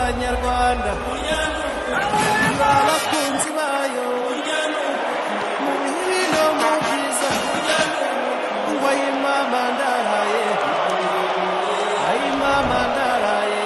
y'abanyarwanda abakunzi bayo mu bibi no mu byiza ngo ayimama ndaraye ayimama ndaraye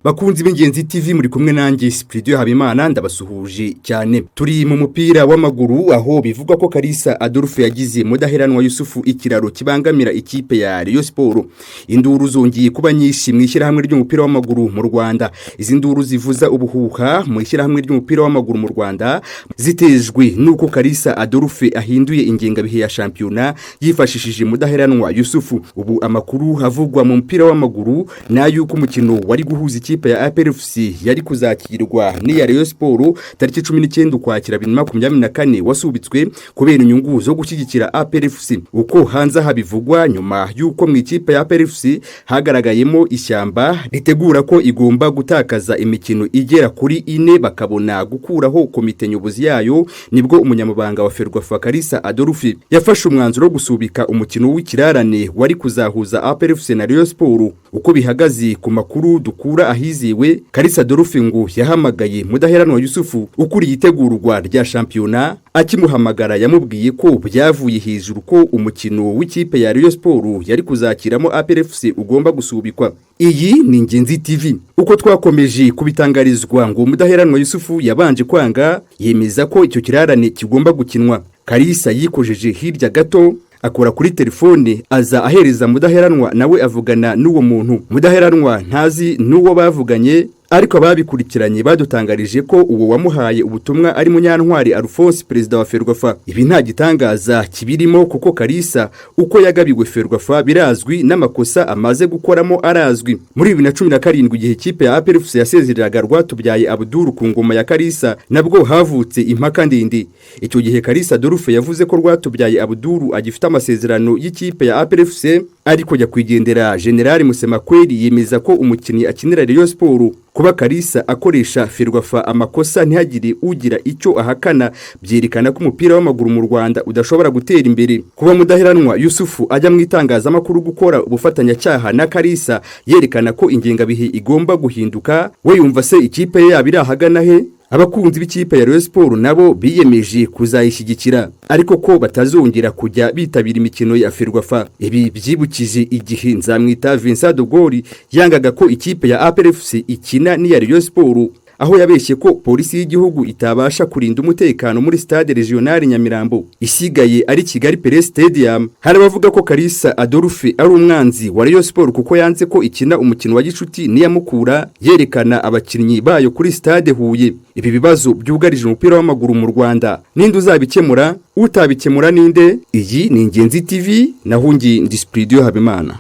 Bakunzi b'Ingenzi TV muri kumwe nanjye Spridio Habimana ndabasuhuje cyane. Turi mu mupira w'amaguru aho bivuga ko Kalisa Adolphe yagize mudaheranwa Yusufu ikiraro kibangamira ikipe ya Rayon Sport. Induru zongeye kuba nyinshi mu ishyirahamwe ry'umupira w'amaguru mu Rwanda. Izi nduru zivuza ubuhuha mu ishyirahamwe ry'umupira w'amaguru mu Rwanda zitejwe nuko Kalisa Adolphe ahinduye ingengabihe ya shampiyona yifashishije mudaheranwa Yusufu. Ubu amakuru havugwa mu mupira w'amaguru n'ayuko umukino wari guhuza ikipe ya APR FC yari kuzakirwa n'iya Rayon Sport tariki 19 Ukwakira 2024 wasubitswe kubera inyungu zo gushyigikira APR FC. Uko hanze habivugwa nyuma yuko mu ikipe ya APR FC hagaragayemo ishyamba ritegura ko igomba gutakaza imikino igera kuri 4 bakabona gukuraho komite nyobozi yayo, nibwo umunyamabanga wa Ferwafa Kalisa Adolphe yafashe umwanzuro wo gusubika umukino w'ikirarane wari kuzahuza APR FC na Rayon Sport. Uko bihagaze ku makuru dukura ahiziwe, Kalisa Adolphe ngo yahamagaye mudaheranwa Yusufu ukuriye itegurwa rya shampiyona. Akimuhamagara yamubwiye ko byavuye hejuru ko umukino w'ikipe ya Rayon Sport yari kuzakiramo APR FC ugomba gusubikwa. Iyi ni Ingenzi TV. Uko twakomeje kubitangarizwa ngo mudaheranwa Yusufu yabanje kwanga, yemeza ko icyo kirarane kigomba gukinwa. Kalisa yikojeje hirya gato akora kuri telefone aza ahereza mudaheranwa, nawe avugana n'uwo muntu. Mudaheranwa ntazi n'uwo bavuganye, ariko ababikurikiranye badutangarije ko uwo wamuhaye ubutumwa ari Munyantwari Alphonse, perezida wa Ferwafa. Ibi nta gitangaza kibirimo kuko Kalisa uko yagabiwe Ferwafa birazwi n'amakosa amaze gukoramo arazwi. Muri 2017 igihe ikipe ya APR FC yasezereraga Rwatubyaye Abdul ku ngoma ya Kalisa, nabwo havutse impaka ndende. Icyo gihe Kalisa Adolphe yavuze ko Rwatubyaye Abdul agifite amasezerano y'ikipe ya APR FC, ariko yakwigendera General Musemakweli yemeza ko umukinnyi akinira Rayon Sport. Kuba Kalisa akoresha Ferwafa amakosa ntihagire ugira icyo ahakana byerekana ko umupira w'amaguru mu Rwanda udashobora gutera imbere. Kuba mudaheranwa Yusufu ajya mu itangazamakuru gukora ubufatanyacyaha na Kalisa yerekana ko ingengabihe igomba guhinduka, we yumva se ikipe ye yabirahagana he? Abakunzi b'ikipe ya Rayon Sport nabo biyemeje kuzayishyigikira, ariko ko batazongera kujya bitabira imikino ya Ferwafa. Ibi byibukije igihe Nzamwita Vincent de Gaulle yangaga ko ikipe ya APR FC ikina n'iya Rayon Sport, aho yabeshye ko polisi y'igihugu itabasha kurinda umutekano muri stade regional Nyamirambo isigaye ari Kigali Pele Stadium. Harabavuga ko Kalisa Adolphe ari umwanzi wa Rayon Sport kuko yanze ko ikina umukino wa gicuti niyamukura yerekana abakinnyi bayo kuri stade Huye. Ibi bibazo byugarije umupira w'amaguru mu Rwanda, ninde uzabikemura? Utabikemura ninde? Iyi ni Ingenzi TV, nahungi ndi Spridio Habimana.